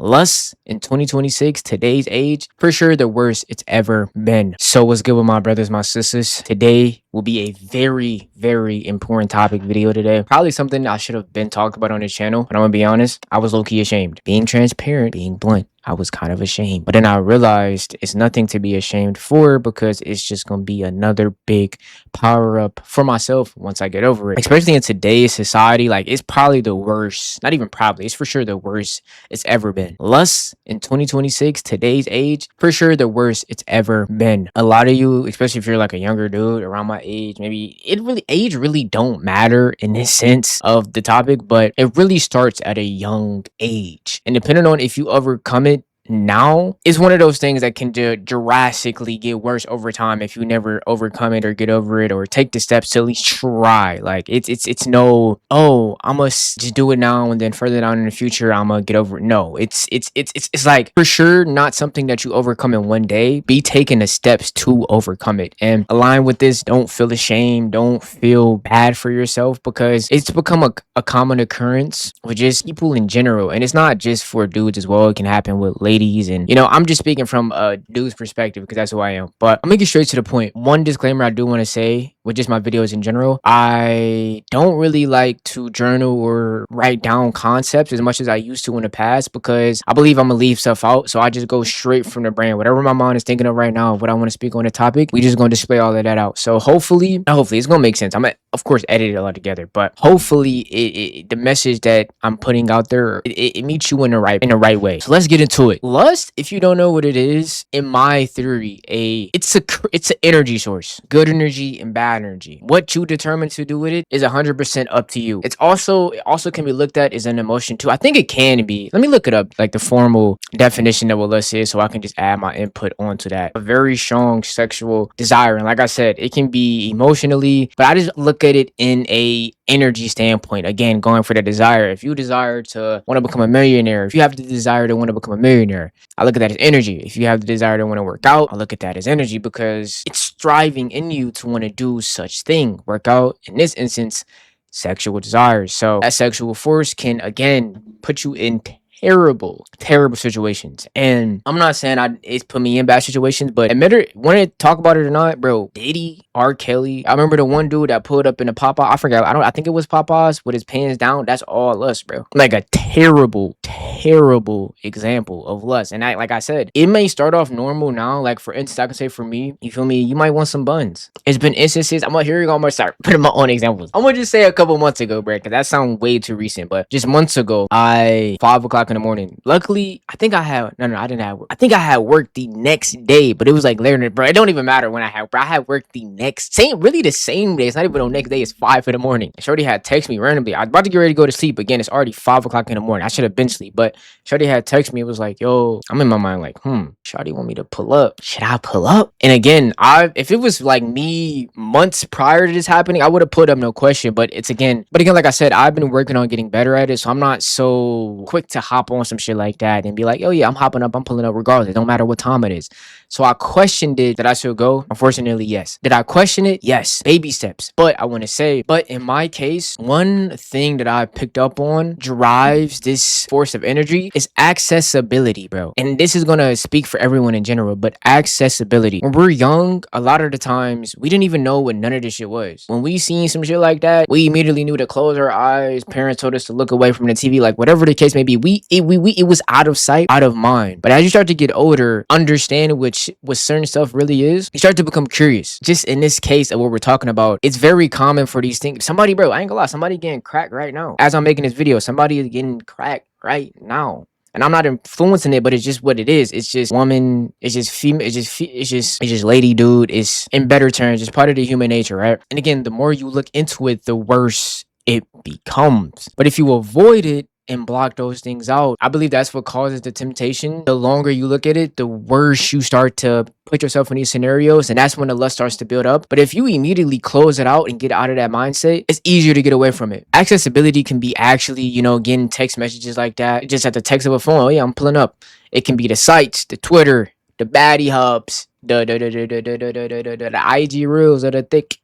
Lust in 2026, today's age, for sure the worst it's ever been. So what's good with my brothers, my sisters? Today will be a very important topic video today. Probably something I should have been talked about on this channel, but I'm gonna be honest, I was low-key ashamed. Being transparent, being blunt, I was kind of ashamed. But then I realized it's nothing to be ashamed for because it's just gonna be another big power up for myself once I get over it. Especially in today's society, like it's probably the worst, not even probably, it's for sure the worst it's ever been. Lust in 2026, today's age, for sure the worst it's ever been. A lot of you, especially if you're like a younger dude around my age, maybe age really don't matter in this sense of the topic, but it really starts at a young age. And depending on if you overcome it now, it's one of those things that can drastically get worse over time if you never overcome it or get over it or take the steps to at least try. Like it's no, oh, I must just do it now and then further down in the future I'm gonna get over it. No, it's like for sure not something that you overcome in one day. Be taking the steps to overcome it. And align with this, don't feel ashamed, don't feel bad for yourself, because it's become a common occurrence with just people in general. And it's not just for dudes as well, it can happen with ladies. And I'm just speaking from a dude's perspective because that's who I am. But I'm gonna get straight to the point. One disclaimer I do want to say with just my videos in general, I don't really like to journal or write down concepts as much as I used to in the past, because I believe I'm gonna leave stuff out. So I just go straight from the brain. Whatever my mind is thinking of right now, what I want to speak on the topic, we just gonna display all of that out. So hopefully it's gonna make sense. I'm gonna, of course, edit it all together, but hopefully the message that I'm putting out there, it meets you in the right way. So let's get into it. Lust, if you don't know what it is, in my theory, it's an energy source. Good energy and bad energy. What you determine to do with it is 100% up to you. It also can be looked at as an emotion too. I think it can be. Let me look it up, like the formal definition of what lust is, so I can just add my input onto that. A very strong sexual desire, and like I said, it can be emotionally, but I just look at it in a energy standpoint. Again, going for the desire. If you desire to want to become a millionaire, if you have the desire to want to become a millionaire, I look at that as energy. If you have the desire to want to work out, I look at that as energy, because it's striving in you to want to do such thing. Work out, in this instance, sexual desires. So that sexual force can again put you in terrible situations. And I'm not saying it's put me in bad situations, but admit it, want to talk about it or not, bro. Diddy, R. Kelly. I remember the one dude that pulled up in a Popeye. I forgot. I think it was Popeyes with his pants down. That's all lust, bro. Like a terrible example of lust. And like I said, it may start off normal now. Like for instance, I can say for me, you feel me? You might want some buns. It's been instances. I'm gonna start putting my own examples. I'm gonna just say a couple months ago, bro, because that sounds way too recent. But just months ago, 5 o'clock in the morning. Luckily, I think I had I didn't have work. I think I had work the next day, but it was like later, bro. It don't even matter when I had, bro. I had work the the same day. It's not even on next day. It's 5 in the morning. Shorty had text me randomly. I was about to get ready to go to sleep. Again, it's already 5 o'clock in the morning. I should have been asleep, but Shorty had text me. It was like, yo, I'm in my mind like, Shorty want me to pull up. Should I pull up? And again, if it was like me months prior to this happening, I would have put up no question. But again, like I said, I've been working on getting better at it, so I'm not so quick to hop on some shit like that and be like, oh yeah, I'm hopping up, I'm pulling up regardless. It don't matter what time it is. So I questioned it. Did I still go? Unfortunately, yes. Did I question it? Yes. Baby steps. But I want to say, in my case, one thing that I picked up on drives this force of energy is accessibility, bro. And this is going to speak for everyone in general, but accessibility. When we're young, a lot of the times we didn't even know what none of this shit was. When we seen some shit like that, we immediately knew to close our eyes. Parents told us to look away from the TV, like whatever the case may be. It was out of sight, out of mind. But as you start to get older, understand what certain stuff really is, you start to become curious. Just in this case of what we're talking about, it's very common for these things. Somebody, bro, I ain't gonna lie, somebody getting cracked right now. As I'm making this video, somebody is getting cracked right now. And I'm not influencing it, but it's just what it is. It's just woman, it's just female, it's just lady, dude. It's, in better terms, it's part of the human nature, right? And again, the more you look into it, the worse it becomes. But if you avoid it and block those things out, I believe that's what causes the temptation. The longer you look at it, the worse you start to put yourself in these scenarios, and that's when the lust starts to build up. But if you immediately close it out and get out of that mindset, it's easier to get away from it. Accessibility can be actually, getting text messages like that, just at the text of a phone. Oh yeah, I'm pulling up. It can be the sites, the Twitter, the baddie hubs, the IG reels or the thick,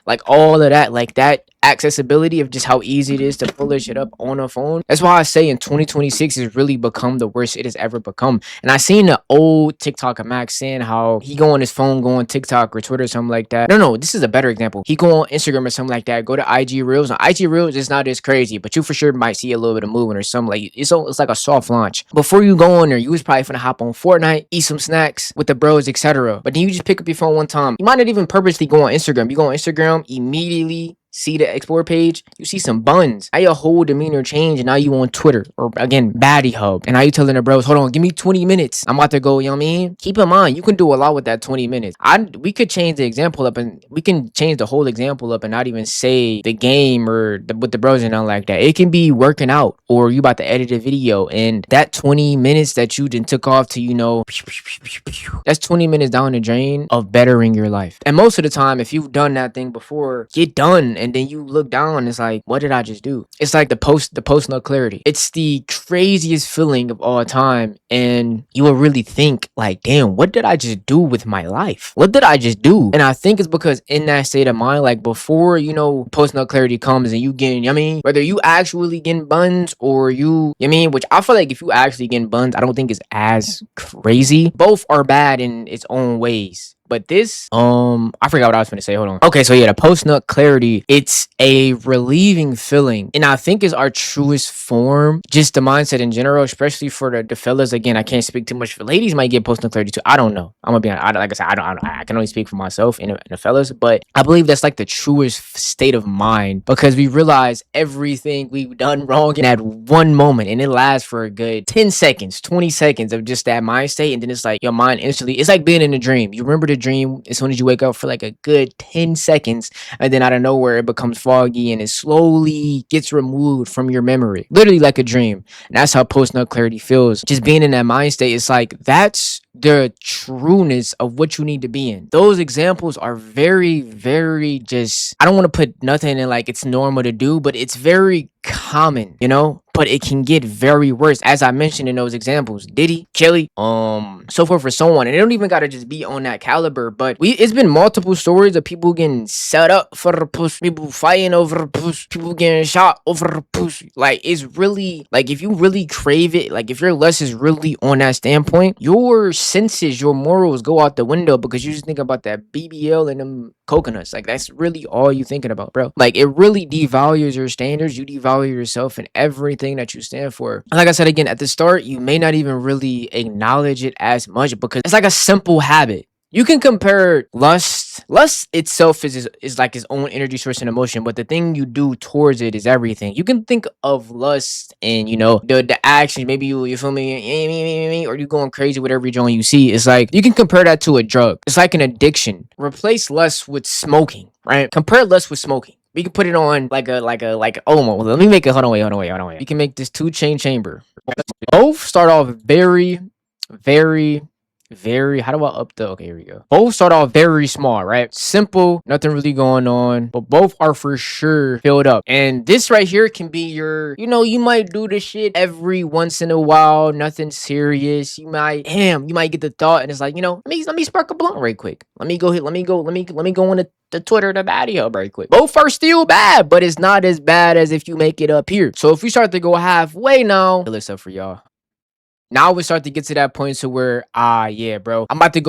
like all of that, like that accessibility of just how easy it is to pull this shit up on a phone. That's why I say in 2026 has really become the worst it has ever become. And I seen the old TikTok of Max saying how he go on his phone, go on TikTok or Twitter or something like that. No, this is a better example. He go on Instagram or something like that, go to IG Reels. On IG Reels, it's not as crazy, but you for sure might see a little bit of movement or something. Like it's like a soft launch. Before you go on there, you was probably finna hop on Fortnite, eat some snacks with the bros, etc. But then you just pick up your phone one time. You might not even purposely go on Instagram. You go on Instagram, immediately see the explore page, you see some buns. Now your whole demeanor change, and now you on Twitter or again Baddie Hub, and now you telling the bros, hold on, give me 20 minutes. I'm about to go. You know what I mean? Keep in mind, you can do a lot with that 20 minutes. We could change the example up, and we can change the whole example up, and not even say the game or with the bros and nothing like that. It can be working out, or you about to edit a video, and that 20 minutes that you then took off to, you know, that's 20 minutes down the drain of bettering your life. And most of the time, if you've done that thing before, you're done. And then you look down, it's like, what did I just do? It's like the post nut clarity. It's the craziest feeling of all time. And you will really think like, damn, what did I just do with my life? What did I just do? And I think it's because in that state of mind, like before, you know, post nut clarity comes and you getting, I mean, whether you actually getting buns or you, I mean, which I feel like if you actually getting buns, I don't think it's as crazy. Both are bad in its own ways. But this, I forgot what I was going to say. Hold on. Okay, so yeah, the post-nut clarity, it's a relieving feeling. And I think is our truest form, just the mindset in general, especially for the fellas. Again, I can't speak too much for ladies might get post-nut clarity too. I don't know. I'm going to be honest. Like I said, I can only speak for myself and the fellas. But I believe that's like the truest state of mind because we realize everything we've done wrong in that one moment. And it lasts for a good 10 seconds, 20 seconds of just that mind state. And then it's like your mind instantly, it's like being in a dream. You remember the dream as soon as you wake up for like a good 10 seconds, and then out of nowhere it becomes foggy and it slowly gets removed from your memory, literally like a dream. And that's how post-nut clarity feels. Just being in that mind state, it's like that's the trueness of what you need to be in. Those examples are very, very just, I don't want to put nothing in like it's normal to do, but it's very common, you know, but it can get very worse. As I mentioned in those examples, Diddy, Kelly, so forth for so on. And it don't even gotta just be on that caliber, but it's been multiple stories of people getting set up for the push, people fighting over the push, people getting shot over the push. Like it's really, like if you really crave it, like if your lust is really on that standpoint, your senses, your morals go out the window because you just think about that BBL and them coconuts. Like that's really all you thinking about, bro. Like it really devalues your standards. You devalue yourself and everything that you stand for. And like I said again, at the start, you may not even really acknowledge it as much because it's like a simple habit. You can compare lust. Lust itself is like its own energy source and emotion, but the thing you do towards it is everything. You can think of lust and, you know, the action. Maybe you feel me, or you going crazy with every joint you see. It's like you can compare that to a drug. It's like an addiction. Replace lust with smoking, right? Compare lust with smoking. We can put it on like a oh, well, let me make it. Hold on, wait. We can make this 2-chain chamber. Both start off very, how do I up the, okay, here we go. Both start off very small, right? Simple, nothing really going on, but both are for sure filled up. And this right here can be your, you know, you might do this shit every once in a while, nothing serious. You might get the thought and it's like, you know, let me spark a blunt right quick. Let me go on the Twitter, the Baddie Hub right quick. Both are still bad, but it's not as bad as if you make it up here. So if we start to go halfway now, list up for y'all. Now we start to get to that point to where, yeah, bro, I'm about to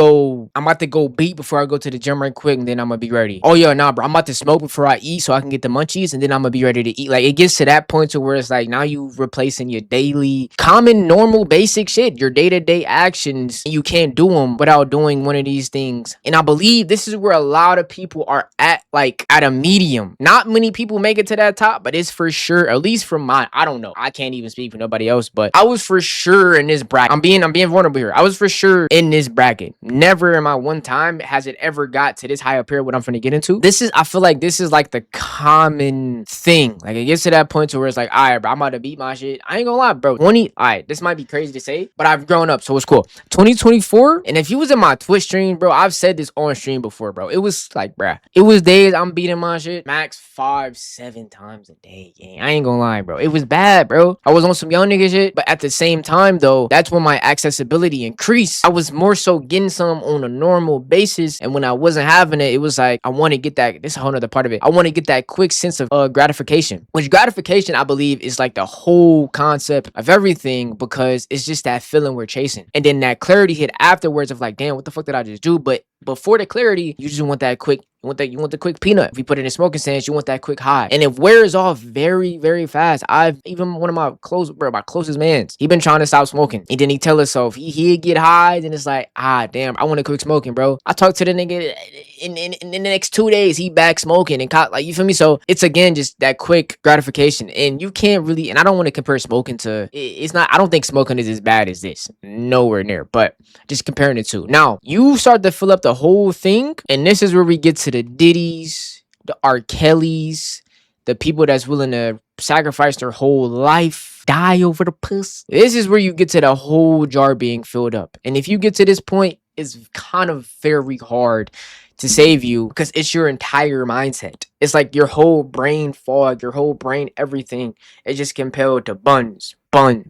go beat before I go to the gym right quick, and then I'm gonna be ready. Oh yeah, nah, bro, I'm about to smoke before I eat so I can get the munchies, and then I'm gonna be ready to eat. Like it gets to that point to where it's like now you replacing your daily, common, normal, basic shit, your day-to-day actions, and you can't do them without doing one of these things. And I believe this is where a lot of people are at, like at a medium. Not many people make it to that top, but it's for sure, at least from mine. I don't know. I can't even speak for nobody else, but I was for sure in this bracket. I'm being vulnerable here. I was for sure in this bracket. Never in my one time has it ever got to this high up here what I'm finna get into. I feel like this is like the common thing. Like it gets to that point to where it's like, all right, bro, I'm about to beat my shit. I ain't gonna lie, bro. All right, this might be crazy to say, but I've grown up, so it's cool. 2024, and if you was in my Twitch stream, bro, I've said this on stream before, bro. It was like, bro, it was days I'm beating my shit max 5-7 times a day, gang. I ain't gonna lie, bro. It was bad, bro. I was on some young nigga shit, but at the same time, though, So that's when my accessibility increased. I was more so getting some on a normal basis. And when I wasn't having it, it was like, I want to get that. This is a whole other part of it. I want to get that quick sense of gratification, which gratification, I believe, is like the whole concept of everything, because it's just that feeling we're chasing. And then that clarity hit afterwards of like, damn, what the fuck did I just do? But before the clarity, you just want that quick. You want the quick peanut. If you put it in smoking sense, you want that quick high. And it wears off very, very fast. I've even one of my closest mans, he been trying to stop smoking. And then he tell himself he'd get high, then it's like, damn, I want to quit smoking, bro. I talked to the nigga in the next 2 days, he back smoking and like, you feel me? So it's again just that quick gratification. And you can't really, and I don't want to compare smoking to, it's not, I don't think smoking is as bad as this. Nowhere near, but just comparing the two. Now, you start to fill up the whole thing, and this is where we get to the Diddy's, the R. Kelly's, the people that's willing to sacrifice their whole life, die over the puss. This is where you get to the whole jar being filled up. And if you get to this point, it's kind of very hard to save you, because it's your entire mindset. It's like your whole brain fog, your whole brain, everything is just compelled to buns. I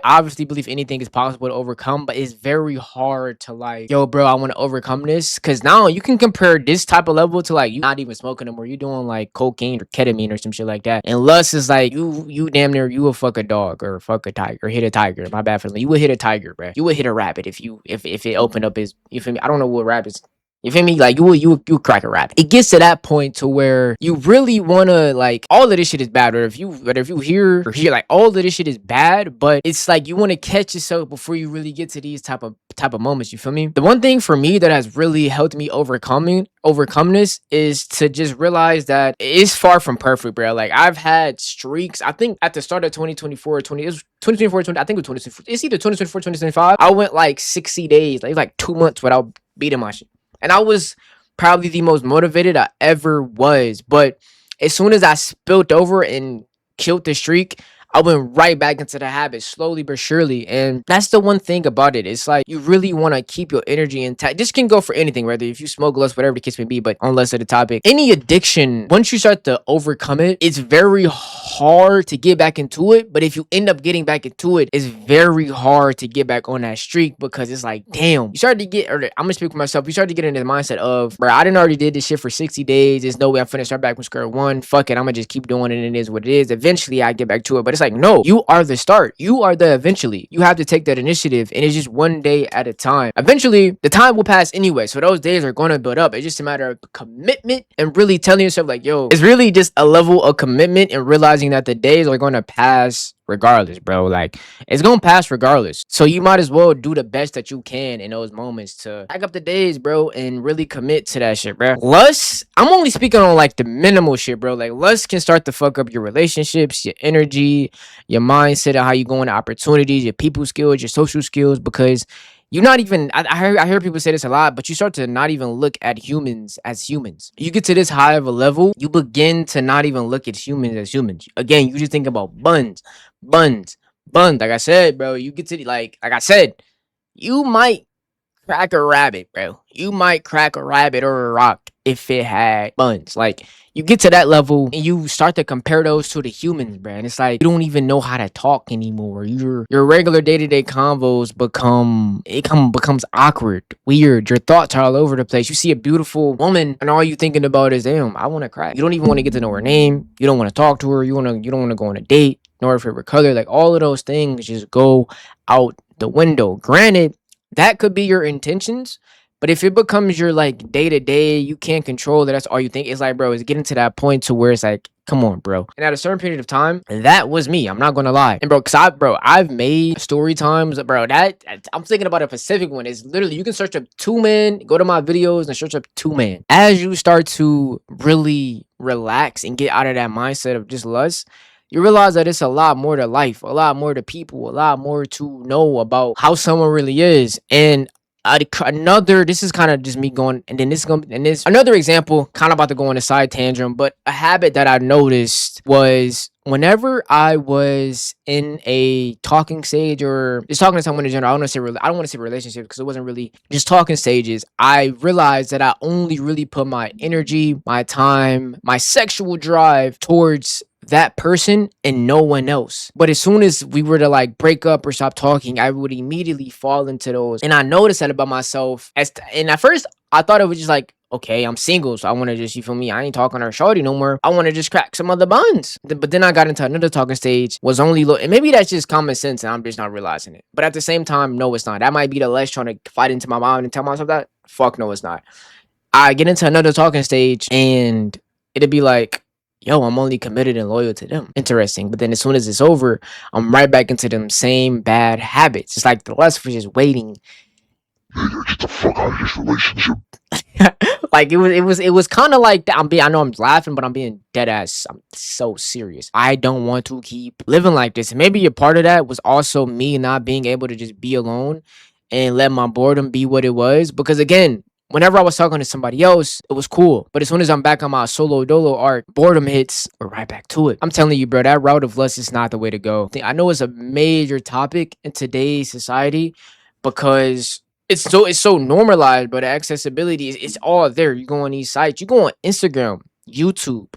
obviously believe anything is possible to overcome, but it's very hard to like, yo, bro, I want to overcome this. Because now you can compare this type of level to like you not even smoking them, or you doing like cocaine or ketamine or some shit like that. And lust is like you damn near, you would fuck a dog or fuck a tiger or hit a tiger. My bad for you would hit a tiger, bro. You would hit a rabbit if it opened up his, you feel me? I don't know what rabbits. You feel me? Like you crack a rabbit. It gets to that point to where you really wanna, like, all of this shit is bad. Or if you hear like all of this shit is bad, but it's like you want to catch yourself before you really get to these type of moments. You feel me? The one thing for me that has really helped me overcome this is to just realize that it's far from perfect, bro. Like I've had streaks. I think at the start of 2024, it was 2024, 20, I think it was 2024. It's either 2024, 2025. I went like 60 days, like 2 months without beating my shit. And I was probably the most motivated I ever was. But as soon as I spilled over and killed the streak, I went right back into the habit, slowly but surely. And that's the one thing about it. It's like you really want to keep your energy intact. This can go for anything, whether if you smoke, lust, whatever the case may be, but on less of the topic. Any addiction, once you start to overcome it, it's very hard to get back into it. But if you end up getting back into it, it's very hard to get back on that streak, because it's like, damn, you start to get, or I'm gonna speak for myself, you start to get into the mindset of, bro, I didn't already did this shit for 60 days. There's no way I'm finna start back from square one. Fuck it, I'm gonna just keep doing it, and it is what it is. Eventually I get back to it. But it's like, no, you are the start. You are the eventually. You have to take that initiative, and it's just one day at a time. Eventually, the time will pass anyway, so those days are going to build up. It's just a matter of commitment and really telling yourself, like, yo, it's really just a level of commitment and realizing that the days are going to pass regardless, bro. Like, it's gonna pass regardless. So you might as well do the best that you can in those moments to back up the days, bro, and really commit to that shit, bro. Lust, I'm only speaking on like the minimal shit, bro. Like lust can start to fuck up your relationships, your energy, your mindset, of how you go into opportunities, your people skills, your social skills, because you're not even, I hear people say this a lot, but you start to not even look at humans as humans. You get to this high of a level, you begin to not even look at humans as humans. Again, you just think about buns. Like I said, bro, you get to like I said, you might crack a rabbit, bro. You might crack a rabbit or a rock if it had buns. Like you get to that level and you start to compare those to the humans, bro. And it's like you don't even know how to talk anymore. Your regular day-to-day convos becomes awkward, weird. Your thoughts are all over the place. You see a beautiful woman and all you thinking about is, damn, I want to crack. You don't even want to get to know her name. You don't want to talk to her. You don't want to go on a date, nor her favorite color. Like all of those things just go out the window. Granted, that could be your intentions, but if it becomes your like day to day, you can't control that. That's all you think. It's like, bro, it's getting to that point to where it's like, come on, bro. And at a certain period of time, that was me. I'm not gonna lie. And bro, I've made story times, bro. That I'm thinking about a specific one. It's literally you can search up 2 Man, go to my videos and search up 2 Man. As you start to really relax and get out of that mindset of just lust, you realize that it's a lot more to life, a lot more to people, a lot more to know about how someone really is. And this is kind of just me going, and then another example, kind of about to go on a side tangent, but a habit that I noticed was whenever I was in a talking stage or just talking to someone in general, I don't want to say relationship because it wasn't really just talking stages. I realized that I only really put my energy, my time, my sexual drive towards that person and no one else. But as soon as we were to like break up or stop talking, I would immediately fall into those. And I noticed that about myself. And at first, I thought it was just like, okay, I'm single, so I want to just, you feel me? I ain't talking to her shorty no more. I want to just crack some other buns. But then I got into another talking stage, was only and maybe that's just common sense and I'm just not realizing it. But at the same time, no, it's not. That might be the less trying to fight into my mind and tell myself that. Fuck no, it's not. I get into another talking stage and it'd be like, yo, I'm only committed and loyal to them. Interesting. But then as soon as it's over, I'm right back into them same bad habits. It's like the lust for just waiting. Get the fuck out of this relationship. Like it was kind of like that. I know I'm laughing, but I'm being dead ass. I'm so serious. I don't want to keep living like this. And maybe a part of that was also me not being able to just be alone and let my boredom be what it was. Because again, whenever I was talking to somebody else, it was cool. But as soon as I'm back on my solo dolo arc, boredom hits, we're right back to it. I'm telling you, bro, that route of lust is not the way to go. I know it's a major topic in today's society because it's so normalized, but the accessibility is it's all there. You go on these sites, you go on Instagram, YouTube,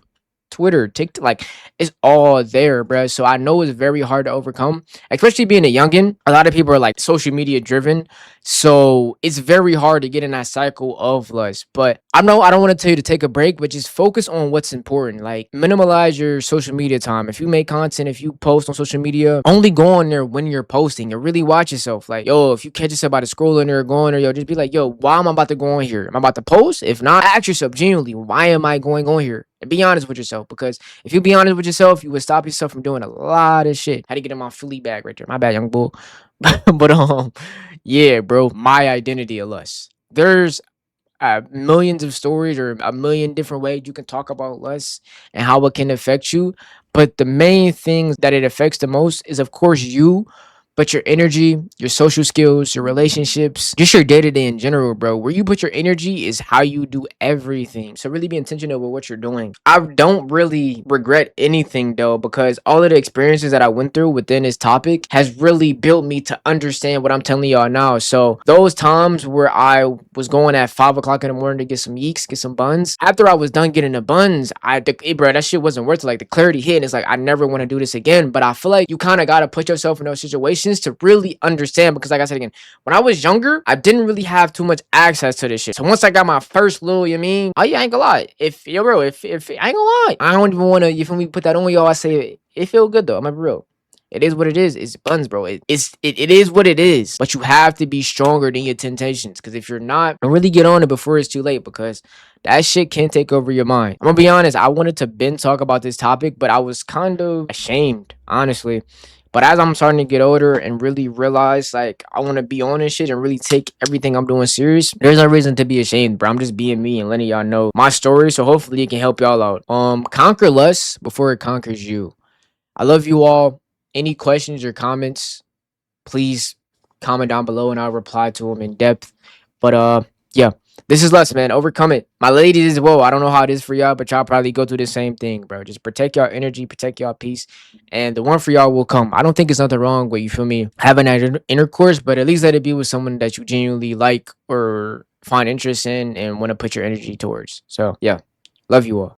Twitter, TikTok, like it's all there, bro. So I know it's very hard to overcome, especially being a youngin. A lot of people are like social media driven, so it's very hard to get in that cycle of lust. But I know I don't want to tell you to take a break, but just focus on what's important. Like minimalize your social media time. If you make content, if you post on social media, only go on there when you're posting and really watch yourself. Like, yo, if you catch yourself about to scroll in there or go on there, yo, just be like, yo, why am I about to go on here? Am I about to post? If not, ask yourself genuinely, why am I going on here? And be honest with yourself, because if you be honest with yourself, you would stop yourself from doing a lot of shit. How to get in my fully bag right there. My bad, young bull. But yeah, bro, my identity of lust. There's millions of stories or a million different ways you can talk about lust and how it can affect you. But the main things that it affects the most is, of course, you, but your energy, your social skills, your relationships, just your day to day in general, bro. Where you put your energy is how you do everything. So really be intentional with what you're doing. I don't really regret anything though, because all of the experiences that I went through within this topic has really built me to understand what I'm telling y'all now. So those times where I was going at 5 o'clock in the morning to get some yeeks, get some buns, after I was done getting the buns, bro, that shit wasn't worth it. Like the clarity hit, and it's like I never want to do this again. But I feel like you kind of gotta put yourself in those situations to really understand, because like I said again, when I was younger, I didn't really have too much access to this shit. So once I got my first little, you mean, oh yeah, I ain't gonna lie. If yo, bro, if I ain't gonna lie, I don't even wanna, you feel me, put that on y'all. I say it feel good though. I'm gonna be real. It is what it is. It's buns, bro. It is what it is. But you have to be stronger than your temptations. Because if you're not, don't really get on it before it's too late. Because that shit can take over your mind. I'm gonna be honest. I wanted to talk about this topic, but I was kind of ashamed, honestly. But as I'm starting to get older and really realize like I want to be on this shit and really take everything I'm doing serious, there's no reason to be ashamed, bro. I'm just being me and letting y'all know my story, so hopefully it can help y'all out. Conquer less before it conquers you. I love you all. Any questions or comments, please comment down below and I'll reply to them in depth. But yeah, this is lust, man. Overcome it. My ladies as well. I don't know how it is for y'all, but y'all probably go through the same thing, bro. Just protect y'all energy, protect y'all peace, and the one for y'all will come. I don't think it's nothing wrong with, you feel me, having that intercourse, but at least let it be with someone that you genuinely like or find interest in and want to put your energy towards. So yeah, love you all.